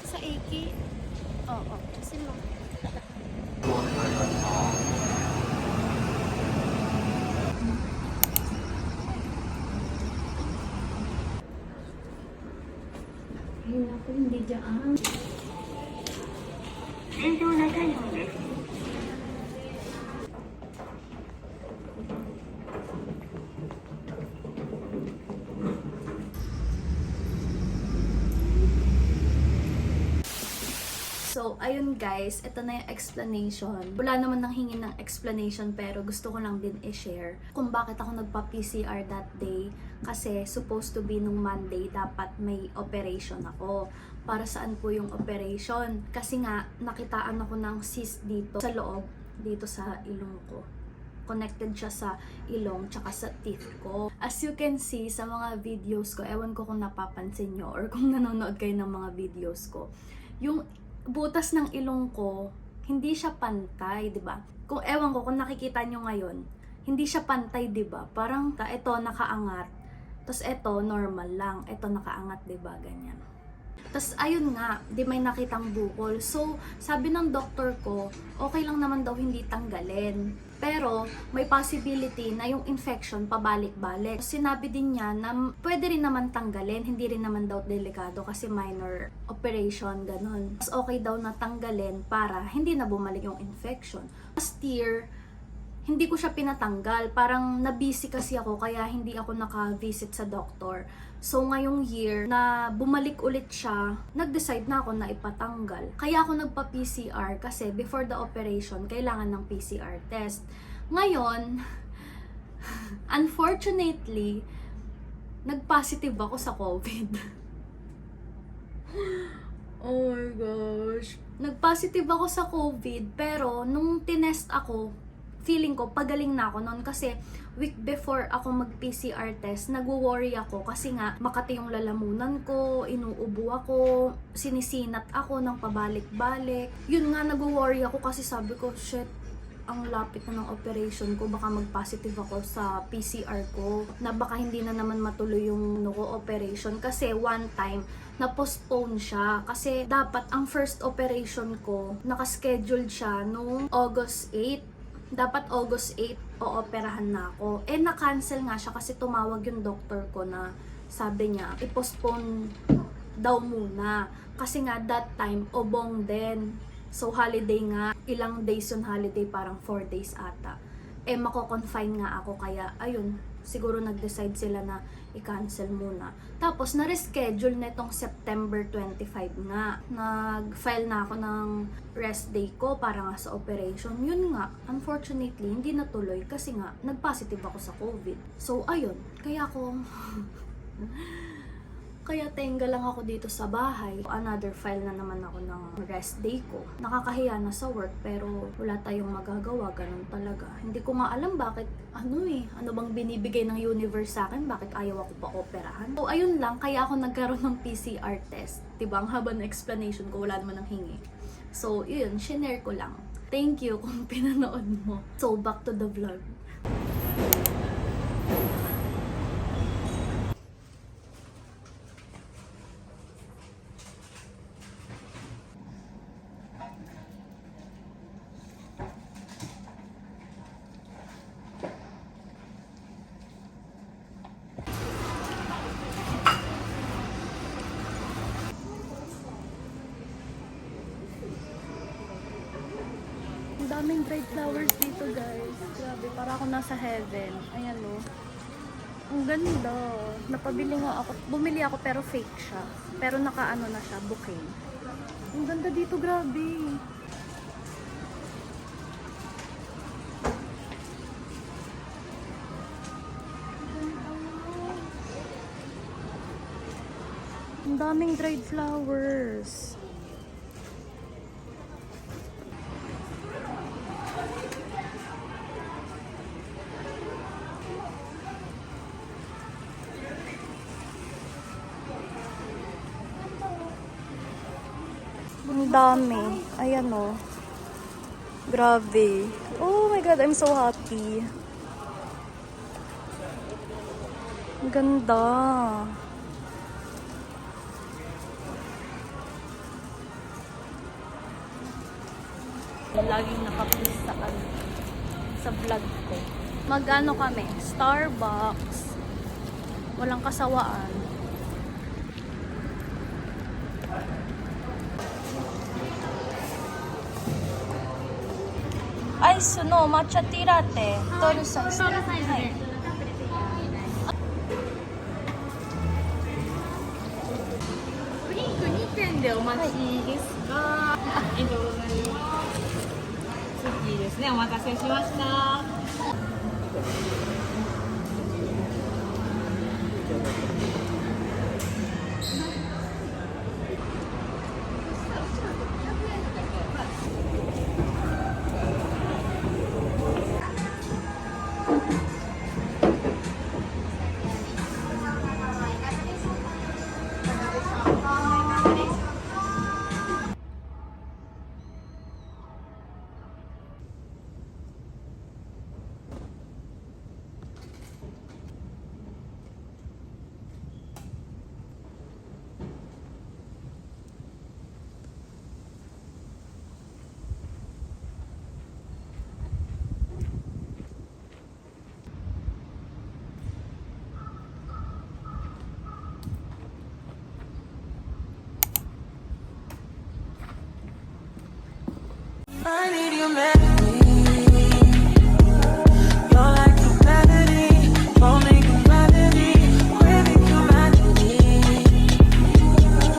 Sa Iki. Oo. Kasi mo. Ayun ako, hindi dyan. 正常な体温です。So, ayun guys, ito na yung explanation. Wala naman nang hingi ng explanation pero gusto ko lang din i-share kung bakit ako nagpa-PCR that day. Kasi supposed to be nung Monday, dapat may operation ako. Para saan po yung operation? Kasi nga, nakitaan ako ng cyst dito sa loob, dito sa ilong ko. Connected siya sa ilong tsaka sa teeth ko. As you can see sa mga videos ko, ewan ko kung napapansin nyo or kung nanonood kayo ng mga videos ko, yung butas ng ilong ko, hindi siya pantay, 'di ba? Kung ewan ko kung nakikita nyo ngayon, hindi siya pantay, 'di ba? Parang ito nakaangat. Tapos ito normal lang, ito nakaangat, 'di ba? Ganyan. Tapos ayun nga, di may nakitang bukol. So, sabi ng doktor ko, okay lang naman daw hindi tanggalin. Pero, may possibility na yung infection pabalik-balik. Sinabi din niya na pwede rin naman tanggalin, hindi rin naman daw delikado kasi minor operation, ganun. Mas okay daw na tanggalin para hindi na bumalik yung infection. Last year, hindi ko siya pinatanggal. Parang na-busy kasi ako kaya hindi ako naka-visit sa doktor. So ngayong year na bumalik ulit siya, nag-decide na ako na ipatanggal. Kaya ako nagpa-PCR kasi before the operation, kailangan ng PCR test. Ngayon, unfortunately, nag-positive ako sa COVID. Oh my gosh. Nag-positive ako sa COVID pero nung tinest ako, feeling ko pagaling na ako noon kasi week before ako mag-PCR test, nagwo-worry ako kasi nga makati yung lalamunan ko, inuubo ako, sinisinat ako ng pabalik-balik. Yun nga, nagwo-worry ako kasi sabi ko, shit, ang lapit na ng operation ko, baka mag-positive ako sa PCR ko, na baka hindi na naman matuloy yung operation kasi one time, na-postpone siya kasi dapat ang first operation ko, nakascheduled siya noong August 8. Dapat August 8 ooperahan na ako. Eh, na-cancel nga siya kasi tumawag yung doctor ko na sabi niya, i-postpone daw muna. Kasi nga, that time, obong din. So, holiday nga. Ilang days yung holiday, parang 4 days ata. Eh, mako-confine nga ako. Kaya, ayun, siguro nag-decide sila na i-cancel muna. Tapos, na-reschedule na itong September 25 nga. Nag-file na ako ng rest day ko para nga sa operation. Yun nga, unfortunately, hindi natuloy kasi nga, nag-positive ako sa COVID. So, ayun. Kaya ako... Kaya tenga lang ako dito sa bahay. Another file na naman ako ng rest day ko. Nakakahiya na sa work pero wala tayong magagawa. Ganun talaga. Hindi ko nga alam bakit ano bang binibigay ng universe sa akin? Bakit ayaw ako pa operahan? So ayun lang, kaya ako nagkaroon ng PCR test. Diba? Ang haba ng explanation ko, wala naman ng hingi. So yun, shinare ko lang. Thank you kung pinanood mo. So back to the vlog. Ang daming dried flowers dito, guys. Grabe, para ako nasa heaven. Ayan, oh. Ang ganda. Napabili nga ako. Bumili ako pero fake siya. Pero nakaano na siya, bouquet. Ang ganda dito, grabe. Ang daming dried flowers. Ang dami. Ayan, oh. Grabe. Oh my God, I'm so happy. Ang ganda. Laging nakapost sa sa vlog ko. Mag-ano kami? Starbucks. Walang kasawaan. Ay, suno, matcha tea latte. Toru size. Hai. ドリンク2点でお待ちですが、ありがとうございます。クッキーですね、お待たせしました。I need your memory.